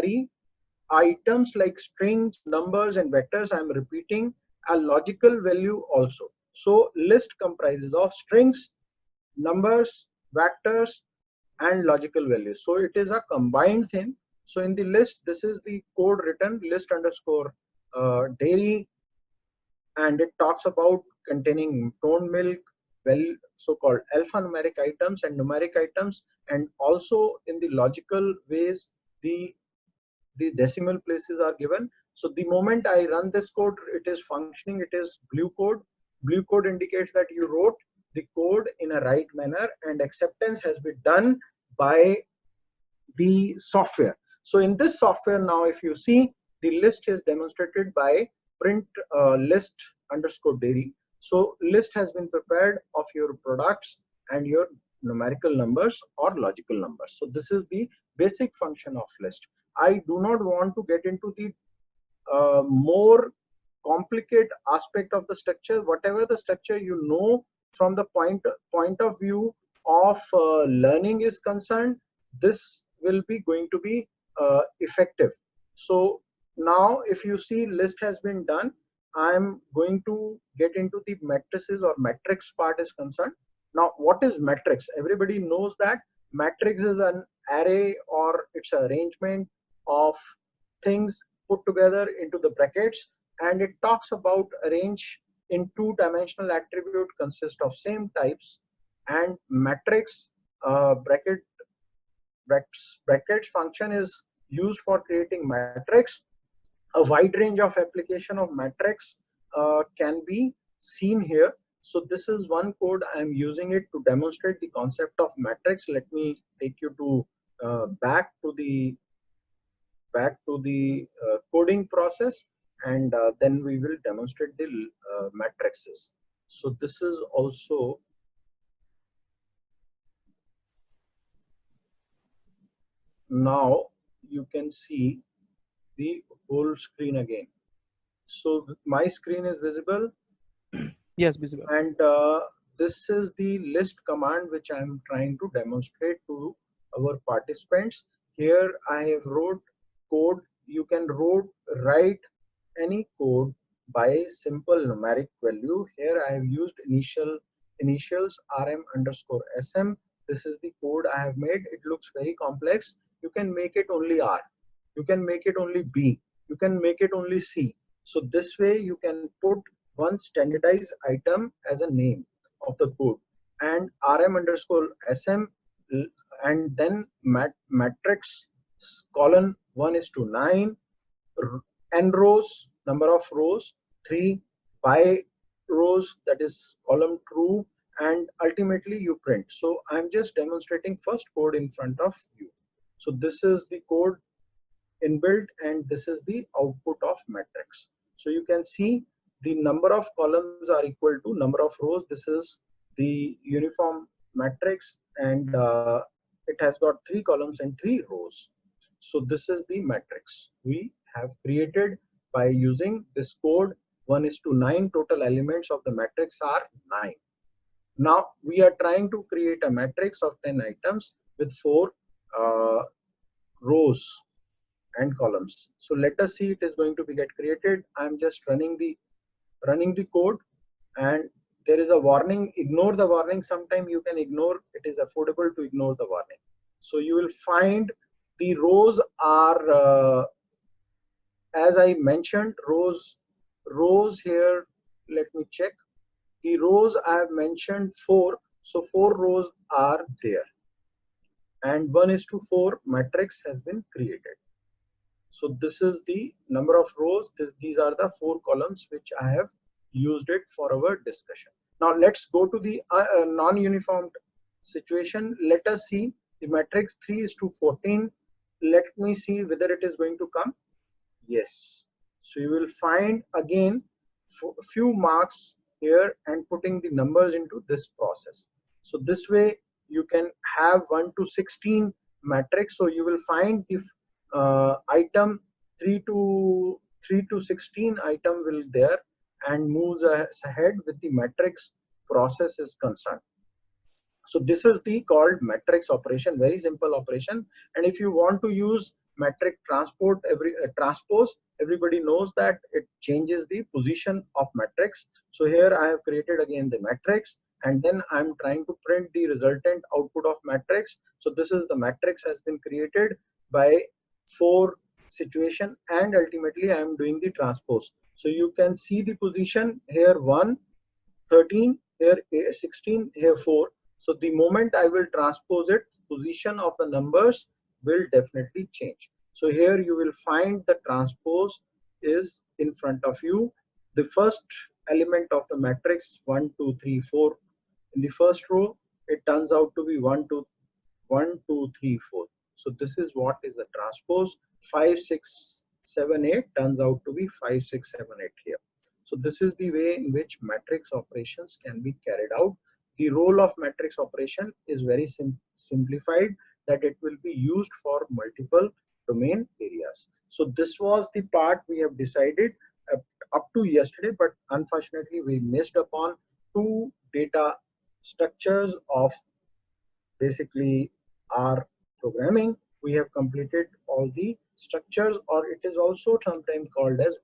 carry items like strings, numbers, and vectors. I'm repeating, a logical value also. So list comprises of strings, numbers, vectors, and logical values. So it is a combined thing. So in the list, this is the code written list underscore dairy, and it talks about containing toned milk, well, so-called alphanumeric items and numeric items, and also in the logical ways, the decimal places are given. So the moment I run this code, it is functioning, it is blue code. Blue code indicates that you wrote the code in a right manner and acceptance has been done by the software. So in this software now, if you see, the list is demonstrated by print list underscore dairy. So list has been prepared of your products and your numerical numbers or logical numbers. So this is the basic function of list. I do not want to get into the more complicated aspect of the structure. Whatever the structure you know from the point of view of learning is concerned, this will be going to be effective. So now if you see, list has been done. I'm going to get into the matrices or matrix part is concerned. Now what is matrix? Everybody knows that matrix is an array or it's an arrangement of things put together into the brackets, and it talks about arrange in two-dimensional attribute consist of same types, and matrix bracket function is used for creating matrix. A wide range of application of matrix can be seen here. So this is one code I am using it to demonstrate the concept of matrix. Let me take you to back to the coding process, and then we will demonstrate the matrices. So this is also now you can see the whole screen again. So my screen is visible. Yes, visible. And this is the list command which I am trying to demonstrate to our participants. Here I have wrote code. You can write any code by simple numeric value. Here I have used initials rm underscore sm. This is the code I have made. It looks very complex. You can make it only r. You can make it only b. You can make it only c. So this way you can put one standardized item as a name of the code, and rm underscore sm, and then matrix colon 1 is to 9, n rows, number of rows 3, by rows, that is column true, and ultimately you print. So I'm just demonstrating first code in front of you. So this is the code inbuilt, and this is the output of matrix. So you can see the number of columns are equal to number of rows. This is the uniform matrix, and it has got 3 columns and 3 rows. So this is the matrix we have created by using this code. 1 is to 9, total elements of the matrix are 9. Now we are trying to create a matrix of 10 items with 4 rows and columns. So let us see, it is going to be get created. I'm just running the code, and there is a warning. Ignore the warning. Sometime you can ignore. It is affordable to ignore the warning. So you will find the rows are as I mentioned, rows here. Let me check. The rows I have mentioned 4. So 4 rows are there, and 1 is to 4 matrix has been created. So this is the number of rows. These are the 4 columns which I have used it for our discussion. Now let's go to the non-uniform situation. Let us see the matrix 3 is to 14. Let me see whether it is going to come. Yes. So you will find again a few marks here and putting the numbers into this process. So this way you can have 1 to 16 matrix. So you will find if item 3 to 16 item will there and moves ahead with the matrix process is concerned. So this is the called matrix operation, very simple operation. And if you want to use metric transpose, everybody knows that it changes the position of matrix. So here I have created again the matrix, and then I'm trying to print the resultant output of matrix. So this is the matrix has been created by 4 situation, and ultimately I am doing the transpose. So you can see the position here 1, 13, here 16, here 4. So the moment I will transpose it, position of the numbers will definitely change. So here you will find the transpose is in front of you. The first element of the matrix 1, 2, 3, 4. In the first row, it turns out to be 1, 2, 1, 2, 3, 4. So this is what is the transpose. 5, 6, 7, 8 turns out to be 5, 6, 7, 8 here. So this is the way in which matrix operations can be carried out. The role of matrix operation is very simplified, that it will be used for multiple domain areas. So this was the part we have decided up to yesterday, but unfortunately we missed upon 2 data structures of basically our programming. We have completed all the structures, or it is also sometimes called as